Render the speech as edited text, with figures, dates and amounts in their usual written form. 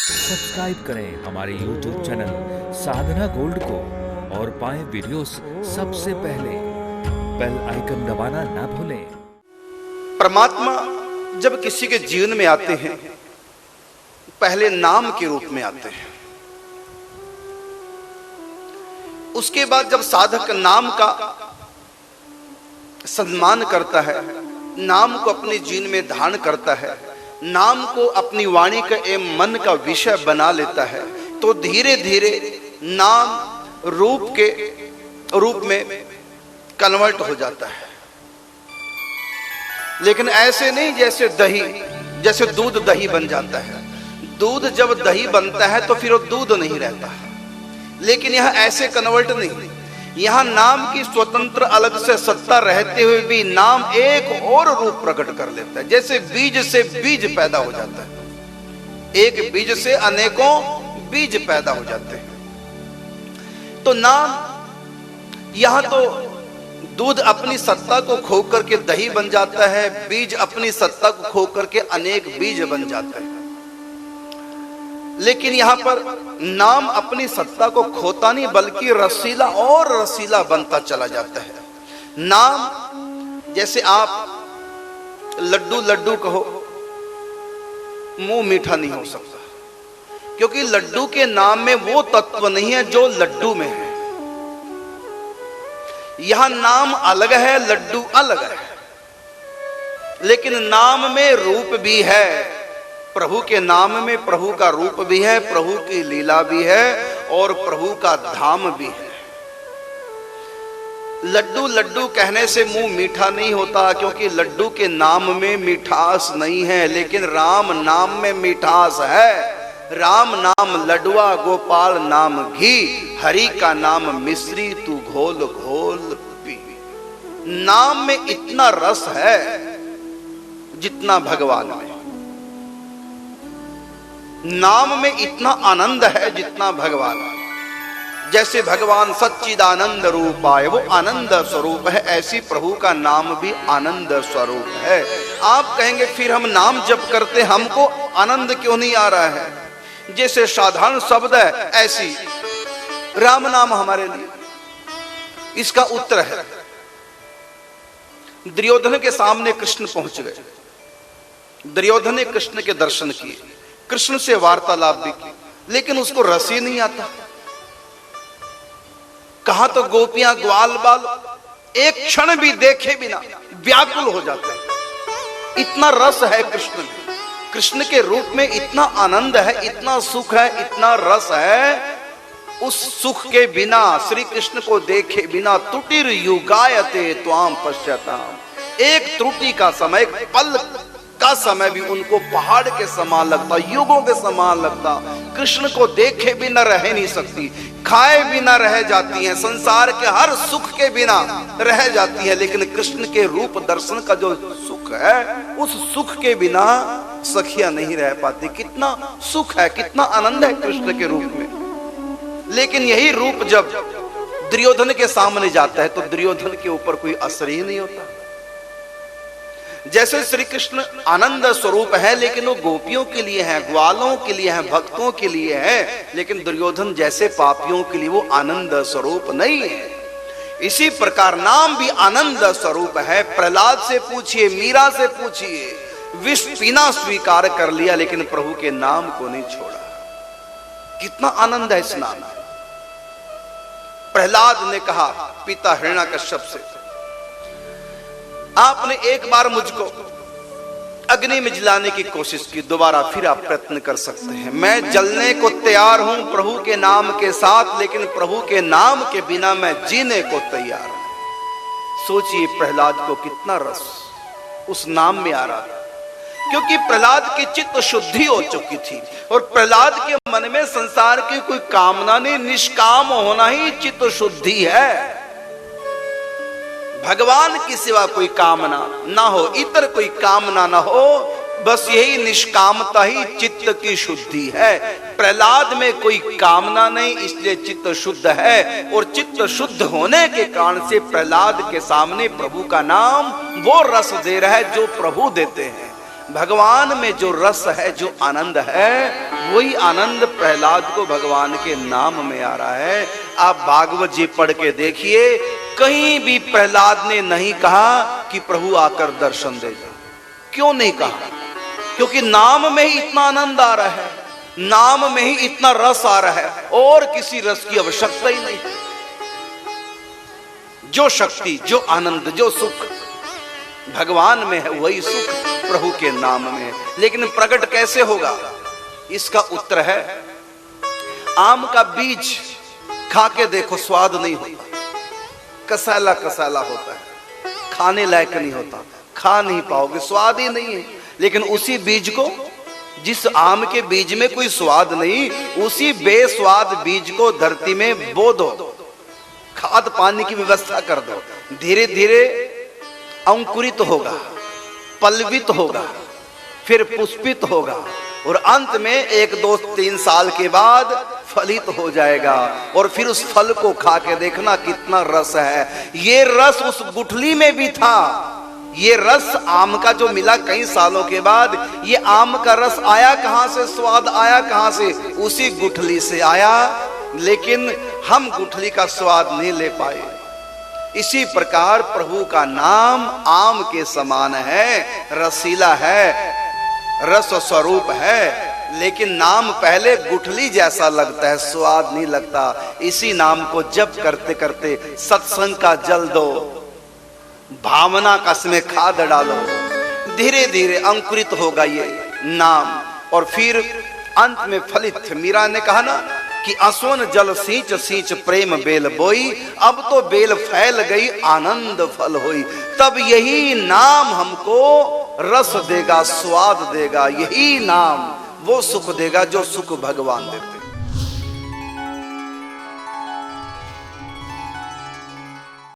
Subscribe करें हमारे YouTube channel साधना gold को और पाएं वीडियोस सबसे पहले। बेल आइकन दबाना ना भूलें। परमात्मा जब किसी के जीवन में आते हैं पहले नाम के रूप में आते हैं, उसके बाद जब साधक नाम का सम्मान करता है, नाम को अपने जीवन में धारण करता है, नाम को अपनी वाणी का एवं मन का विषय बना लेता है, तो धीरे धीरे नाम रूप में कन्वर्ट हो जाता है। लेकिन ऐसे नहीं जैसे दूध दही बन जाता है। दूध जब दही बनता है तो फिर वो दूध नहीं रहता। लेकिन यह ऐसे कन्वर्ट नहीं, यहां नाम की स्वतंत्र अलग से सत्ता रहते हुए भी नाम एक और रूप प्रकट कर लेता है। जैसे बीज से बीज पैदा हो जाता है, एक बीज से अनेकों बीज पैदा हो जाते हैं। तो नाम यहां तो दूध अपनी सत्ता को खो करके दही बन जाता है, बीज अपनी सत्ता को खो करके अनेक बीज बन जाता है। लेकिन यहां पर नाम अपनी सत्ता को खोता नहीं बल्कि रसीला और रसीला बनता चला जाता है। नाम जैसे आप लड्डू लड्डू कहो, मुंह मीठा नहीं हो सकता, क्योंकि लड्डू के नाम में वो तत्व नहीं है जो लड्डू में है। यहां नाम अलग है, लड्डू अलग है, लेकिन नाम में रूप भी है। प्रभु के नाम में प्रभु का रूप भी है, प्रभु की लीला भी है और प्रभु का धाम भी है। लड्डू लड्डू कहने से मुंह मीठा नहीं होता, क्योंकि लड्डू के नाम में मिठास नहीं है, लेकिन राम नाम में मिठास है। राम नाम लडुआ, गोपाल नाम घी, हरि का नाम मिश्री, तू घोल घोल पी। नाम में इतना रस है जितना भगवान में, नाम में इतना आनंद है जितना भगवान में। जैसे भगवान सच्चिदानंद रूप आए, वो आनंद स्वरूप है, ऐसी प्रभु का नाम भी आनंद स्वरूप है। आप कहेंगे फिर हम नाम जप करते हमको आनंद क्यों नहीं आ रहा है? जैसे साधारण शब्द है ऐसी राम नाम हमारे लिए। इसका उत्तर है, दुर्योधन के सामने कृष्ण पहुंच गए। दुर्योधन ने कृष्ण के दर्शन किए, कृष्ण से वार्तालाप भी की, लेकिन उसको रस ही नहीं आता। कहा तो गोपियां ग्वाल बाल एक क्षण भी देखे बिना व्याकुल हो जाते हैं। इतना रस है कृष्ण में, कृष्ण के रूप में इतना आनंद है, इतना सुख है, इतना रस है। उस सुख के बिना, श्री कृष्ण को देखे बिना त्रुटिर युगायते त्वाम पश्यताम, एक त्रुटि का समय, एक पल का समय भी उनको पहाड़ के समान लगता, युगों के समान लगता। कृष्ण को देखे बिना रह नहीं सकती, खाए बिना रह जाती हैं, संसार के हर सुख के बिना रह जाती है, लेकिन कृष्ण के रूप दर्शन का जो सुख है, उस सुख के बिना सखियां नहीं रह पाती। कितना सुख है, कितना आनंद है कृष्ण के रूप में। लेकिन यही रूप जब दुर्योधन के सामने जाता है तो दुर्योधन के ऊपर कोई असर ही नहीं होता। जैसे श्री कृष्ण आनंद स्वरूप है, लेकिन वो गोपियों के लिए है, ग्वालों के लिए है, भक्तों के लिए है, लेकिन दुर्योधन जैसे पापियों के लिए वो आनंद स्वरूप नहीं है। इसी प्रकार नाम भी आनंद स्वरूप है। प्रहलाद से पूछिए, मीरा से पूछिए, विष पीना स्वीकार कर लिया, लेकिन प्रभु के नाम को नहीं छोड़ा। कितना आनंद है इस नाम में। प्रहलाद ने कहा पिता हिरण्याकश्यप से, आपने एक बार मुझको अग्नि में जलाने की कोशिश की, दोबारा फिर आप प्रयत्न कर सकते हैं। मैं जलने को तैयार हूं प्रभु के नाम के साथ, लेकिन प्रभु के नाम के बिना मैं जीने को तैयार हूं। सोचिए प्रहलाद को कितना रस उस नाम में आ रहा था, क्योंकि प्रहलाद की चित्त शुद्धि हो चुकी थी और प्रहलाद के मन में संसार की कोई कामना नहीं, निष्काम होना ही चित्त शुद्धि है। भगवान की सिवा कोई कामना ना हो, इतर कोई कामना ना हो, बस यही निष्कामता ही चित्त की शुद्धि है। प्रहलाद में कोई कामना नहीं, इसलिए चित्त शुद्ध है, और चित्त शुद्ध होने के कारण से प्रहलाद के सामने प्रभु का नाम वो रस दे रहा है जो प्रभु देते हैं। भगवान में जो रस है, जो आनंद है, वही आनंद प्रहलाद को भगवान के नाम में आ रहा है। आप भागवत जी पढ़ के देखिए, कहीं भी प्रहलाद ने नहीं कहा कि प्रभु आकर दर्शन दे जाओ। क्यों नहीं कहा? क्योंकि नाम में ही इतना आनंद आ रहा है, नाम में ही इतना रस आ रहा है, और किसी रस की आवश्यकता ही नहीं। जो शक्ति, जो आनंद, जो सुख भगवान में है, वही सुख प्रभु के नाम में है। लेकिन प्रकट कैसे होगा? इसका उत्तर है, आम का बीज खा के देखो, स्वाद नहीं होता, कसैला कसैला होता है, खाने लायक नहीं होता, खा नहीं पाओगे, स्वाद ही नहीं है। लेकिन उसी बीज को, जिस आम के बीज में कोई स्वाद नहीं, उसी बेस्वाद बीज को धरती में बो दो, खाद पानी की व्यवस्था कर दो, धीरे धीरे अंकुरित होगा, पल्लवित होगा, फिर पुष्पित होगा, और अंत में 1, 2, 3 साल के बाद फलित हो जाएगा। और फिर उस फल को खा के देखना कितना रस है। ये रस उस गुठली में भी था। ये रस आम का जो मिला कई सालों के बाद, ये आम का रस आया कहां से, स्वाद आया कहां से? उसी गुठली से आया। लेकिन हम गुठली का स्वाद नहीं ले पाए। इसी प्रकार प्रभु का नाम आम के समान है, रसीला है, रस स्वरूप है, लेकिन नाम पहले गुठली जैसा लगता है, स्वाद नहीं लगता। इसी नाम को जप करते करते सत्संग का जल दो, भावना का इसमें खाद डालो, धीरे धीरे अंकुरित होगा ये नाम, और फिर अंत में फलित। मीरा ने कहा ना कि असोन जल सींच सींच प्रेम बेल बोई, अब तो बेल फैल गई आनंद फल होई। तब यही नाम हमको रस देगा, स्वाद देगा, यही नाम वो सुख देगा जो सुख भगवान देते।